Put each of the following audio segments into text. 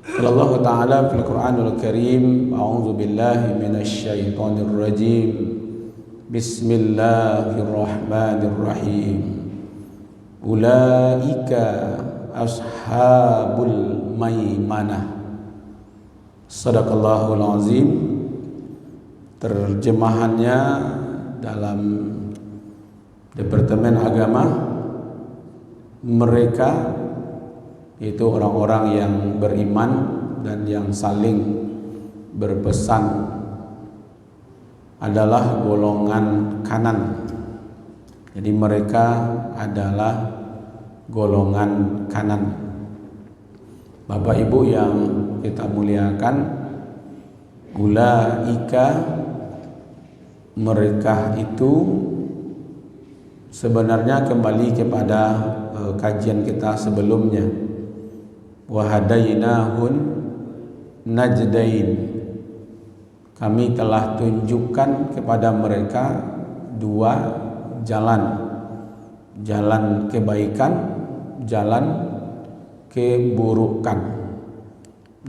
Qala Allah Ta'ala fil Qur'anil Karim, a'udzu billahi minasy syaithanir rajim. Bismillahirrahmanirrahim. Ulaika ashabul maimanah. Shadaqallahul azim. Terjemahannya dalam Departemen Agama, mereka itu orang-orang yang beriman dan yang saling berpesan adalah golongan kanan. Jadi mereka adalah golongan kanan. Bapak Ibu yang kita muliakan, ulaika, mereka itu sebenarnya kembali kepada kajian kita sebelumnya. Wahadainahun najdain, kami telah tunjukkan kepada mereka dua jalan, jalan kebaikan, jalan keburukan.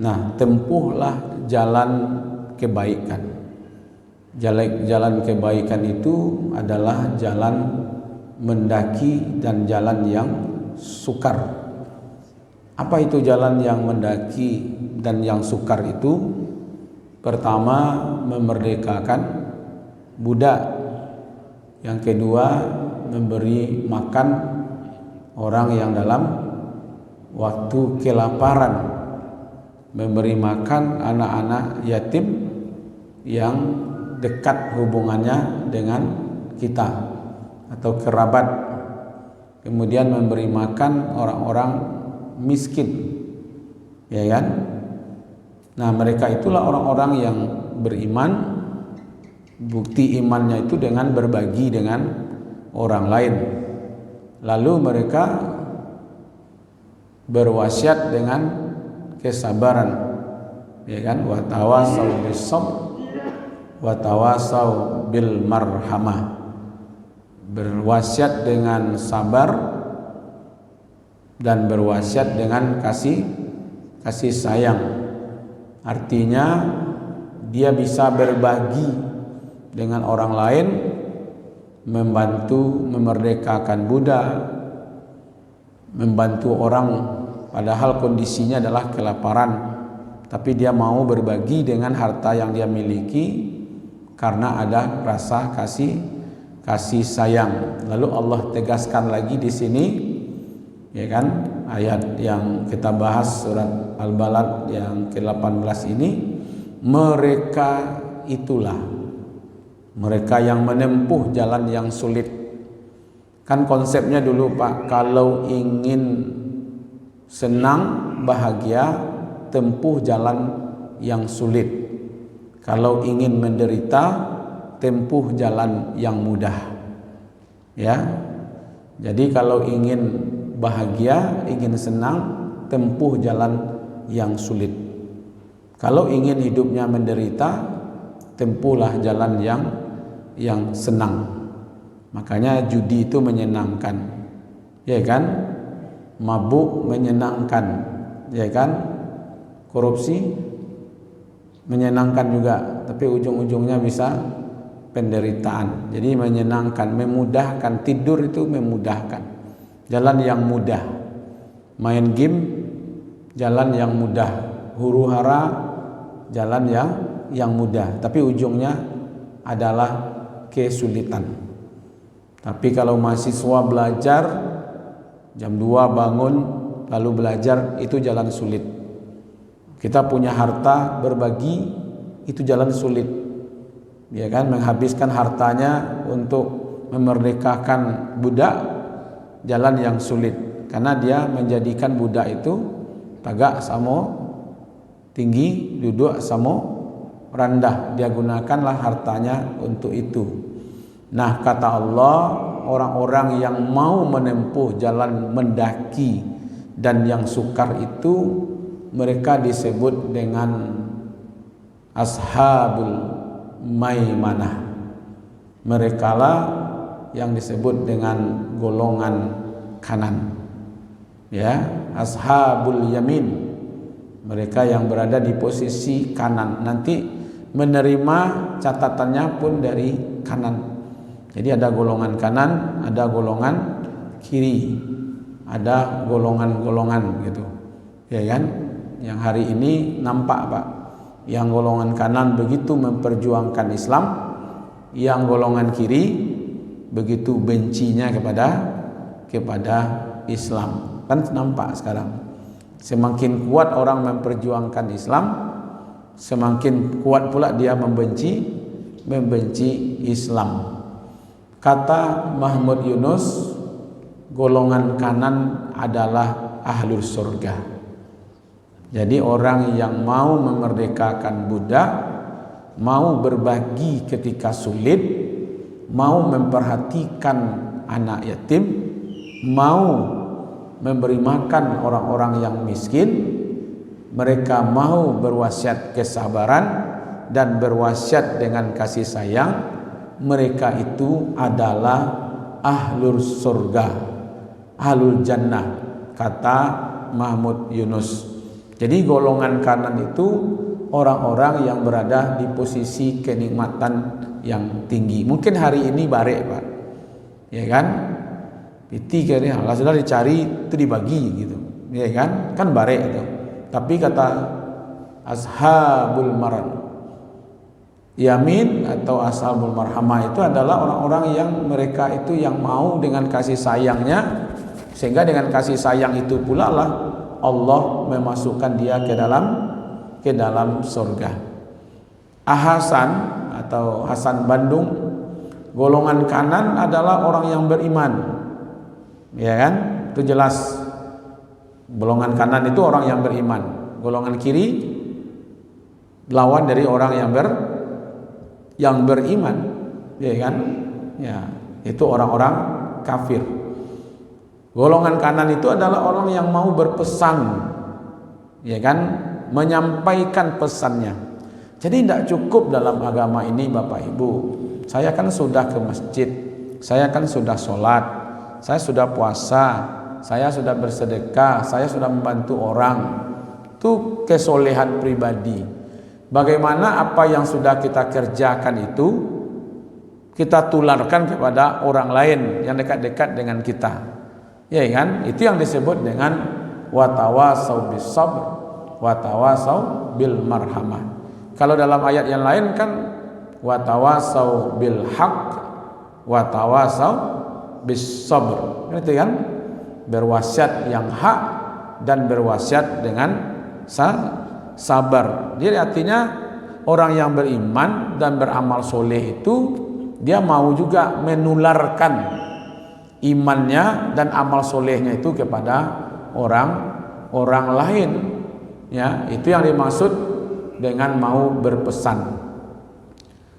Nah, tempuhlah jalan kebaikan. Jalan kebaikan itu adalah jalan mendaki dan jalan yang sukar. Apa itu jalan yang mendaki dan yang sukar itu? Pertama, memerdekakan budak. Yang kedua, memberi makan orang yang dalam waktu kelaparan, memberi makan anak-anak yatim yang dekat hubungannya dengan kita atau kerabat. Kemudian memberi makan orang-orang miskin, ya kan? Nah, mereka itulah orang-orang yang beriman. Bukti imannya itu dengan berbagi dengan orang lain. Lalu mereka berwasiat dengan kesabaran, ya kan? Wa tawasau bis-sabr wa tawasau bil marhamah. Berwasiat dengan sabar dan berwasiat dengan kasih sayang. Artinya dia bisa berbagi dengan orang lain, membantu memerdekakan budak, membantu orang padahal kondisinya adalah kelaparan, tapi dia mau berbagi dengan harta yang dia miliki karena ada rasa kasih sayang. Lalu Allah tegaskan lagi di sini, ya kan, ayat yang kita bahas surat Al-Balad yang ke-18 ini, mereka itulah mereka yang menempuh jalan yang sulit. Kan konsepnya dulu Pak, kalau ingin senang bahagia tempuh jalan yang sulit, kalau ingin menderita tempuh jalan yang mudah, ya. Jadi kalau ingin bahagia, ingin senang, tempuh jalan yang sulit. Kalau ingin hidupnya menderita, tempuhlah jalan yang senang. Makanya judi itu menyenangkan, ya kan? Mabuk menyenangkan, ya kan? Korupsi menyenangkan juga, tapi ujung-ujungnya bisa penderitaan. Jadi menyenangkan, memudahkan. Tidur itu memudahkan, jalan yang mudah. Main game, jalan yang mudah. Huru hara, jalan yang mudah, tapi ujungnya adalah kesulitan. Tapi kalau mahasiswa belajar jam 2 bangun lalu belajar, itu jalan sulit. Kita punya harta, berbagi, itu jalan sulit, ya kan? Menghabiskan hartanya untuk memerdekakan budak, jalan yang sulit, karena dia menjadikan budak itu tagak samo tinggi, duduk samo rendah. Dia gunakanlah hartanya untuk itu. Nah, kata Allah, orang-orang yang mau menempuh jalan mendaki dan yang sukar itu, mereka disebut dengan ashabul maimanah. Merekalah yang disebut dengan golongan kanan, ya, ashabul yamin. Mereka yang berada di posisi kanan nanti menerima catatannya pun dari kanan. Jadi ada golongan kanan, ada golongan kiri, ada golongan-golongan gitu, ya kan? Yang hari ini nampak Pak, yang golongan kanan begitu memperjuangkan Islam, yang golongan kiri begitu bencinya kepada Islam. Kan nampak sekarang. Semakin kuat orang memperjuangkan Islam, semakin kuat pula dia membenci Islam. Kata Mahmud Yunus, golongan kanan adalah ahlul surga. Jadi orang yang mau memerdekakan budak, mau berbagi ketika sulit, mau memperhatikan anak yatim, mau memberi makan orang-orang yang miskin, mereka mau berwasiat kesabaran dan berwasiat dengan kasih sayang, mereka itu adalah ahlul surga, ahlul jannah, kata Mahmud Yunus. Jadi golongan kanan itu orang-orang yang berada di posisi kenikmatan yang tinggi. Mungkin hari ini barek Pak, ya kan? Piti kayaknya Allah sudah dicari itu dibagi gitu, ya kan barek itu. Tapi kata ashabul maran yamin atau ashabul marhamah itu adalah orang-orang yang mereka itu yang mau dengan kasih sayangnya, sehingga dengan kasih sayang itu pula lah Allah memasukkan dia ke dalam surga. Hasan atau Hasan Bandung, golongan kanan adalah orang yang beriman. Ya kan? Itu jelas. Golongan kanan itu orang yang beriman. Golongan kiri lawan dari orang yang beriman. Ya kan? Ya, itu orang-orang kafir. Golongan kanan itu adalah orang yang mau berpesan. Ya kan? Menyampaikan pesannya. Jadi tidak cukup dalam agama ini Bapak Ibu. Saya kan sudah ke masjid, saya kan sudah sholat, saya sudah puasa, saya sudah bersedekah, saya sudah membantu orang. Itu kesolehan pribadi. Bagaimana apa yang sudah kita kerjakan itu kita tularkan kepada orang lain yang dekat-dekat dengan kita. Ya kan? Itu yang disebut dengan watawasau bis sabr, watawasau bil marhamah. Kalau dalam ayat yang lain kan watawasau bil haq, watawasau bis sabr. Itu kan? Berwasiat yang hak dan berwasiat dengan sabar. Jadi artinya orang yang beriman dan beramal soleh itu dia mau juga menularkan imannya dan amal solehnya itu kepada orang lain. Ya, itu yang dimaksud dengan mau berpesan.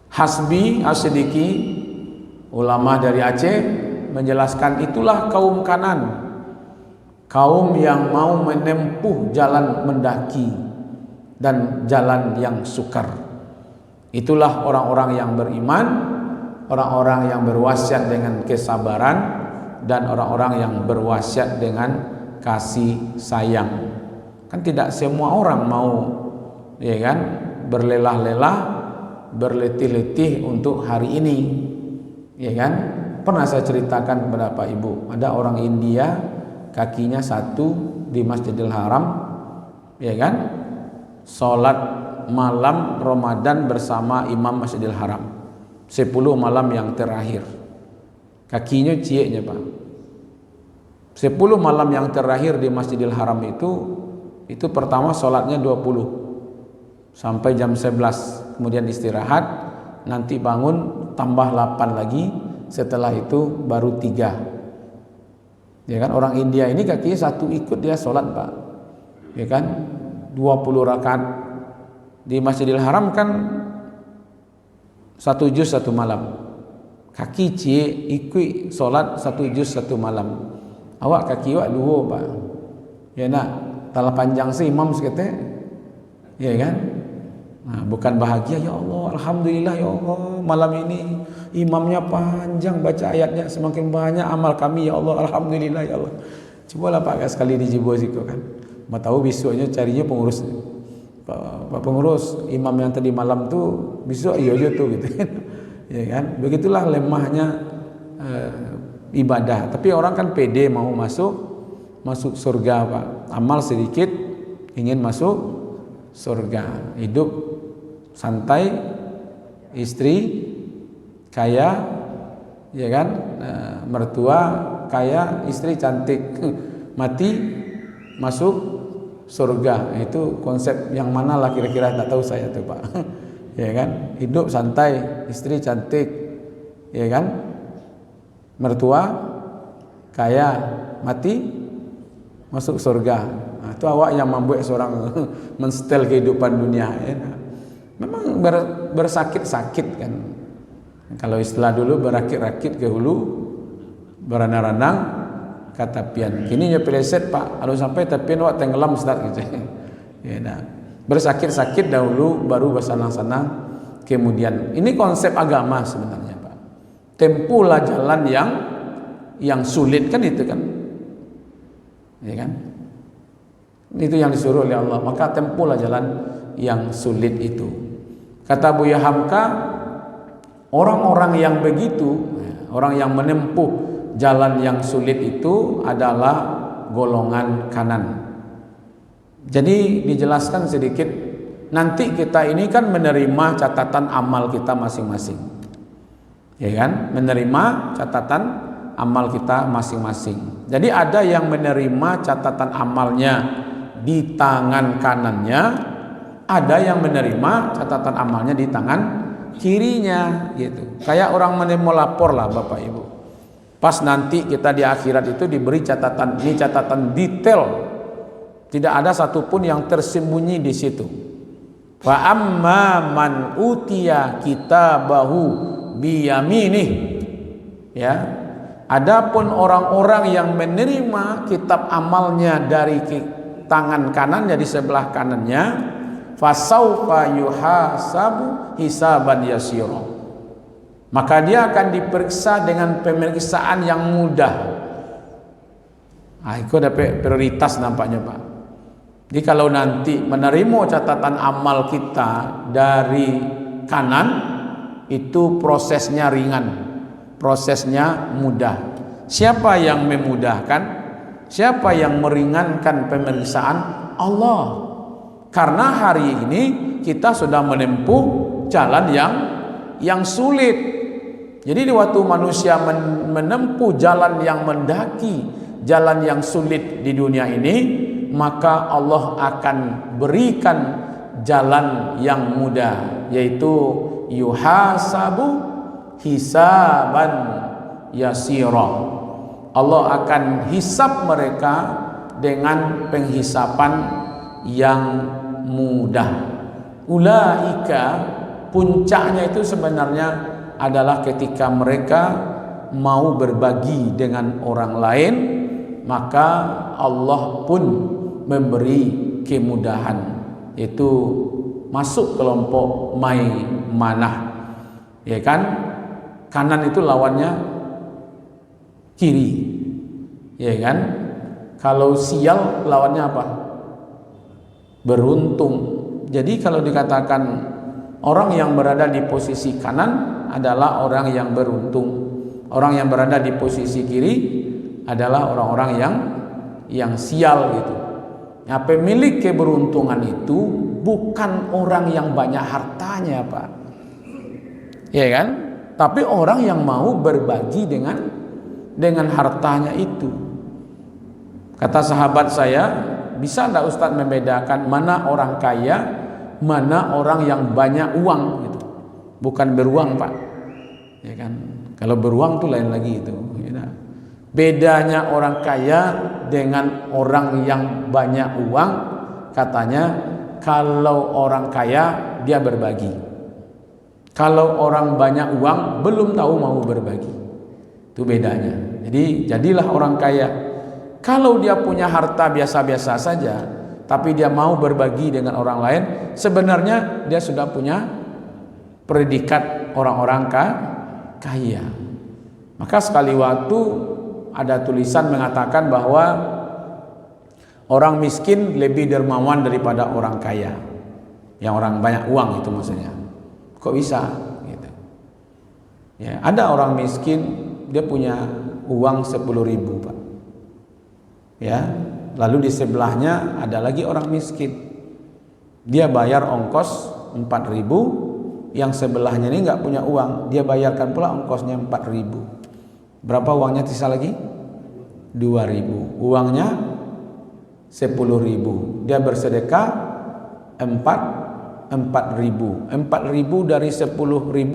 Hasbi As-Siddiqi, ulama dari Aceh, menjelaskan itulah kaum kanan, kaum yang mau menempuh jalan mendaki dan jalan yang sukar. Itulah orang-orang yang beriman, orang-orang yang berwasiat dengan kesabaran, dan orang-orang yang berwasiat dengan kasih sayang. Kan tidak semua orang mau, ya kan, berlelah-lelah, berletih-letih untuk hari ini, ya kan. Pernah saya ceritakan kepada Pak Ibu, ada orang India kakinya satu di Masjidil Haram, ya kan, sholat malam Ramadan bersama imam Masjidil Haram 10 malam yang terakhir. Kakinya cieknya Pak. 10 malam yang terakhir di Masjidil Haram itu pertama sholatnya 20 sampai jam 11, kemudian istirahat, nanti bangun tambah 8 lagi, setelah itu baru 3. Ya kan, orang India ini kakinya satu ikut dia sholat Pak. Ya kan, 20 rakaat di Masjidil Haram kan 1 juz 1 malam. Kaki cie ikut sholat 1 juz 1 malam. Awak kaki awak 2 Pak. Ya nak, tala panjang sih imam sekete. Ya kan? Nah, bukan bahagia, ya Allah, alhamdulillah ya Allah, malam ini imamnya panjang, baca ayatnya semakin banyak amal kami ya Allah, alhamdulillah ya Allah. Cobalah Pak sekali di Jibo situ kan. Mau tahu besoknya carinya pengurus. Pak pengurus, imam yang tadi malam tuh besok iya aja tuh gitu. Ya kan? Begitulah lemahnya ibadah. Tapi orang kan pede mau masuk surga, Pak. Amal sedikit ingin masuk surga. Hidup santai, istri kaya, ya kan? Mertua kaya, istri cantik. Mati masuk surga. Itu konsep yang mana lah kira-kira, tak tahu saya tuh, Pak. Ya kan? Hidup santai, istri cantik, ya kan? Mertua kaya, mati masuk surga. Nah, itu awak yang membuat seorang mensetel kehidupan dunia, ya. Memang bersakit-sakit kan. Kalau istilah dulu berakit-rakit ke hulu, berenang-renang ke tepian. Kini nya peleset, Pak. Kalau sampai tepian awak tenggelam Ustaz gitu. Ya, nah. Bersakit-sakit dahulu baru bersenang-senang kemudian. Ini konsep agama sebenarnya, Pak. Tempuhlah jalan yang sulit kan itu kan. Ya kan? Itu yang disuruh oleh Allah. Maka tempuhlah jalan yang sulit itu. Kata Buya Hamka, orang-orang yang begitu, orang yang menempuh jalan yang sulit itu adalah golongan kanan. Jadi dijelaskan sedikit, nanti kita ini kan menerima catatan amal kita masing-masing. Ya kan? Menerima catatan amal kita masing-masing. Jadi ada yang menerima catatan amalnya di tangan kanannya, ada yang menerima catatan amalnya di tangan kirinya gitu. Kayak orang mau lapor lah Bapak Ibu. Pas nanti kita di akhirat itu diberi catatan, ini catatan detail. Tidak ada satupun yang tersembunyi di situ. Fa amma man utiya kitabahu biyaminih. Ya. Adapun orang-orang yang menerima kitab amalnya dari tangan kanannya, di sebelah kanannya, fasaufa yuhasabu hisaban yasira. Maka dia akan diperiksa dengan pemeriksaan yang mudah. Itu ada prioritas nampaknya, Pak. Jadi kalau nanti menerima catatan amal kita dari kanan, itu prosesnya ringan, prosesnya mudah. Siapa yang memudahkan? Siapa yang meringankan pemeriksaan? Allah. Karena hari ini kita sudah menempuh jalan yang sulit. Jadi di waktu manusia menempuh jalan yang mendaki, jalan yang sulit di dunia ini, maka Allah akan berikan jalan yang mudah, yaitu yuhasabu hisaban yasira. Allah akan hisab mereka dengan penghisapan yang mudah. Ulaika, puncaknya itu sebenarnya adalah ketika mereka mau berbagi dengan orang lain, maka Allah pun memberi kemudahan, yaitu masuk kelompok maimanah. Ya kan? Kanan itu lawannya kiri. Ya kan? Kalau sial lawannya apa? Beruntung. Jadi kalau dikatakan orang yang berada di posisi kanan adalah orang yang beruntung. Orang yang berada di posisi kiri adalah orang-orang yang sial gitu. Nah, pemilik keberuntungan itu bukan orang yang banyak hartanya, Pak. Ya kan? Tapi orang yang mau berbagi dengan hartanya itu. Kata sahabat saya, bisa enggak Ustaz membedakan mana orang kaya, mana orang yang banyak uang gitu. Bukan beruang, Pak. Ya kan? Kalau beruang tuh lain lagi itu, ya. Bedanya orang kaya dengan orang yang banyak uang, katanya kalau orang kaya dia berbagi. Kalau orang banyak uang belum tahu mau berbagi. Itu bedanya. Jadi jadilah orang kaya. Kalau dia punya harta biasa-biasa saja, tapi dia mau berbagi dengan orang lain, sebenarnya dia sudah punya predikat orang-orang kaya. Maka sekali waktu ada tulisan mengatakan bahwa Orang miskin lebih dermawan daripada orang kaya. Yang orang banyak uang itu maksudnya. Kok bisa? Gitu. Ya, ada orang miskin dia punya uang 10.000 Pak. Ya, lalu di sebelahnya ada lagi orang miskin. Dia bayar ongkos 4.000, yang sebelahnya ini nggak punya uang, dia bayarkan pula ongkosnya 4.000. Berapa uangnya sisa lagi? 2.000. Uangnya 10.000. Dia bersedekah 4.000. 4.000 dari 10.000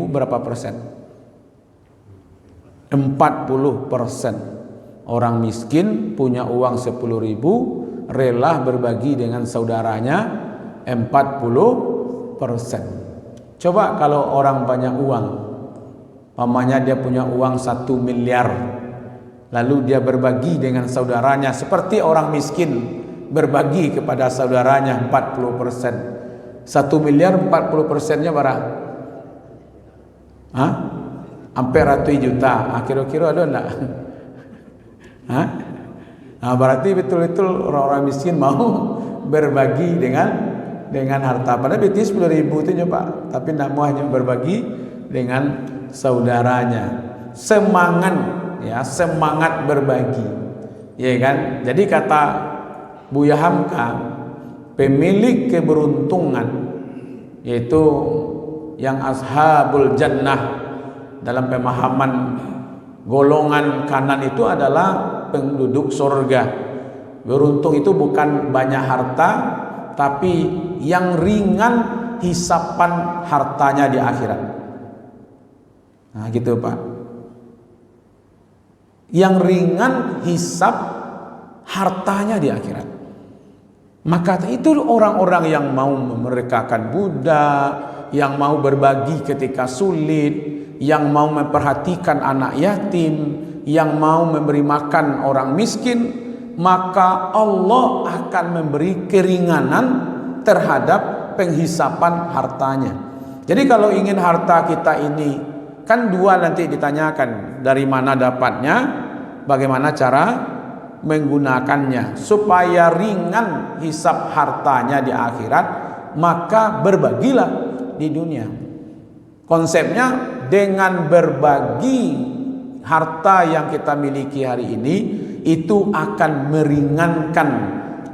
berapa persen? 40%. Orang miskin punya uang 10.000, rela berbagi dengan saudaranya 40%. Coba kalau orang banyak uang, pamannya dia punya uang 1 miliar, lalu dia berbagi dengan saudaranya seperti orang miskin berbagi kepada saudaranya 40%. 1 miliar 40%-nya berapa? Hah? Hampir ratus juta. Kira-kira ada enggak? Hah? Nah, berarti betul-betul orang-orang miskin mau berbagi dengan harta. Padahal betis 10.000 itu coba, tapi tidak mau hanya berbagi dengan saudaranya. Semangat, ya, semangat berbagi, ya kan? Jadi kata Buya Hamka, pemilik keberuntungan, yaitu yang ashabul jannah dalam pemahaman golongan kanan itu adalah penduduk surga. Beruntung itu bukan banyak harta, tapi yang ringan hisapan hartanya di akhirat. Nah gitu Pak. Yang ringan hisap hartanya di akhirat. Maka itu orang-orang yang mau memerdekakan budak, yang mau berbagi ketika sulit, yang mau memperhatikan anak yatim, yang mau memberi makan orang miskin, maka Allah akan memberi keringanan terhadap penghisapan hartanya. Jadi kalau ingin harta kita ini, kan dua nanti ditanyakan, dari mana dapatnya, bagaimana cara menggunakannya. Supaya ringan hisap hartanya di akhirat, maka berbagilah di dunia. Konsepnya dengan berbagi harta yang kita miliki hari ini, itu akan meringankan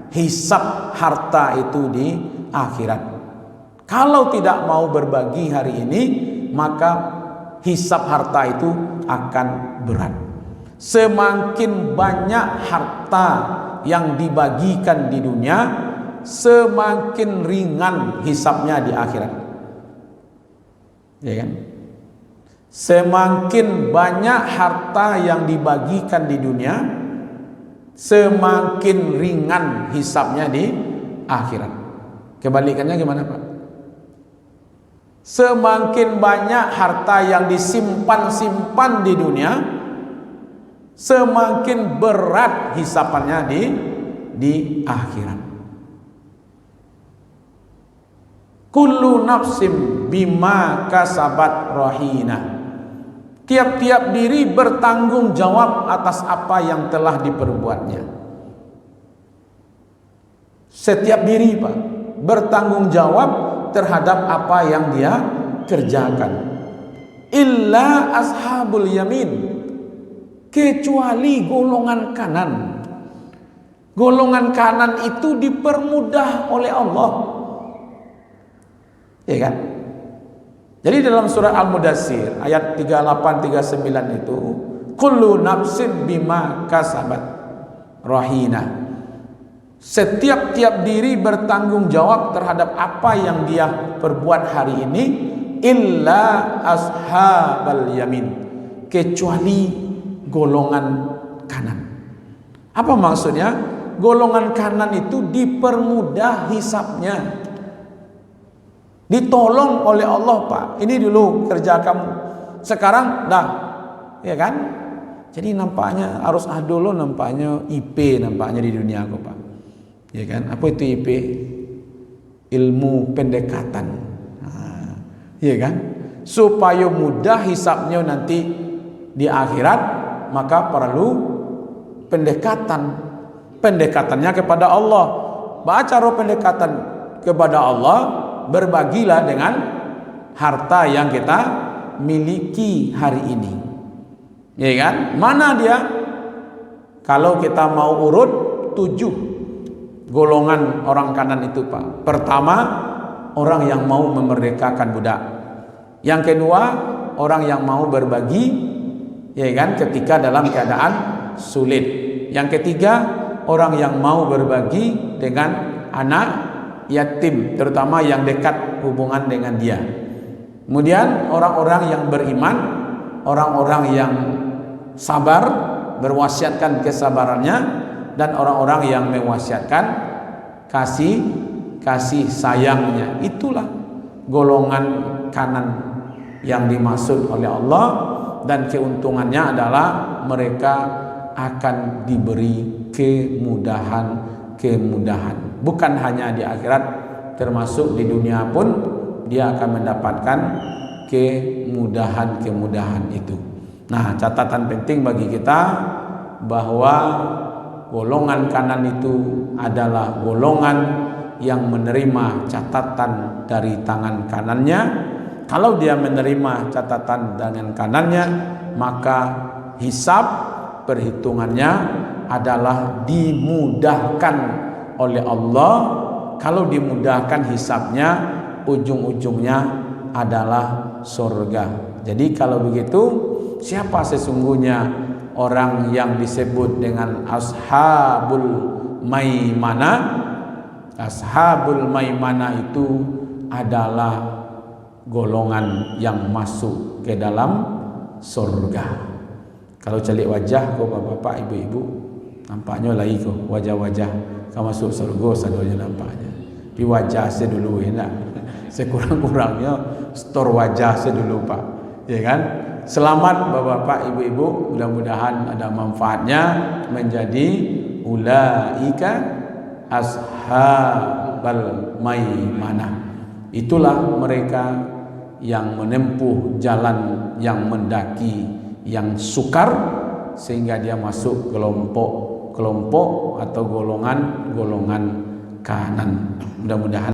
hisap harta itu di akhirat. Kalau tidak mau berbagi hari ini, maka hisap harta itu akan berat. Semakin banyak harta yang dibagikan di dunia, semakin ringan hisapnya di akhirat. Ya kan? Semakin banyak harta yang dibagikan di dunia, semakin ringan hisapnya di akhirat. Kebalikannya gimana Pak? Semakin banyak harta yang disimpan-simpan di dunia, semakin berat hisapannya di akhirat. Kullu nafsim bima kasabat rahina. Tiap-tiap diri bertanggung jawab atas apa yang telah diperbuatnya. Setiap diri Pak bertanggung jawab terhadap apa yang dia kerjakan. Illa ashabul yamin, kecuali golongan kanan. Golongan kanan itu dipermudah oleh Allah. Ya kan? Jadi dalam surat Al-Mudassir ayat 38-39 itu, kullu nafsin bima kasabat rahina. Setiap-tiap diri bertanggung jawab terhadap apa yang dia perbuat hari ini, illa ashabal yamin, kecuali golongan kanan. Apa maksudnya? Golongan kanan itu dipermudah hisapnya, ditolong oleh Allah Pak. Ini dulu kerja kamu, sekarang dah, ya kan? Jadi nampaknya harus dulu nampaknya IP nampaknya di dunia aku Pak. Ya kan? Apa itu IP? Ilmu pendekatan. Nah, ya kan? Supaya mudah hisapnya nanti di akhirat, maka perlu pendekatan. pendekatannya kepada Allah. Cara pendekatan kepada Allah, berbagilah dengan harta yang kita miliki hari ini. Ya kan? Mana dia? Kalau kita mau urut 7 golongan orang kanan itu, Pak. Pertama, orang yang mau memerdekakan budak. Yang kedua, orang yang mau berbagi, ya kan, ketika dalam keadaan sulit. Yang ketiga, orang yang mau berbagi dengan anak yatim, terutama yang dekat hubungan dengan dia. Kemudian orang-orang yang beriman, orang-orang yang sabar, berwasiatkan kesabarannya, dan orang-orang yang mewasiatkan kasih sayangnya. Itulah golongan kanan yang dimaksud oleh Allah, dan keuntungannya adalah mereka akan diberi kemudahan. Bukan hanya di akhirat, termasuk di dunia pun dia akan mendapatkan kemudahan itu. Nah, catatan penting bagi kita bahwa golongan kanan itu adalah golongan yang menerima catatan dari tangan kanannya. Kalau dia menerima catatan dengan kanannya, maka hisab perhitungannya adalah dimudahkan oleh Allah. Kalau dimudahkan hisabnya, ujung-ujungnya adalah surga. Jadi kalau begitu, siapa sesungguhnya orang yang disebut dengan ashabul maimanah? Ashabul maimanah itu adalah golongan yang masuk ke dalam surga. Kalau celik wajah kau bapak-bapak, ibu-ibu, nampaknya lagi kau wajah-wajah kau masuk surga sadonya nampaknya. Di wajah saya dulu enak. Sekurang-kurangnya store wajah saya dulu, Pak. Ya kan? Selamat bapak-bapak, ibu-ibu, mudah-mudahan ada manfaatnya menjadi ulaika ashabal maimanah. Itulah mereka yang menempuh jalan yang mendaki, yang sukar, sehingga dia masuk kelompok atau golongan kanan. Mudah-mudahan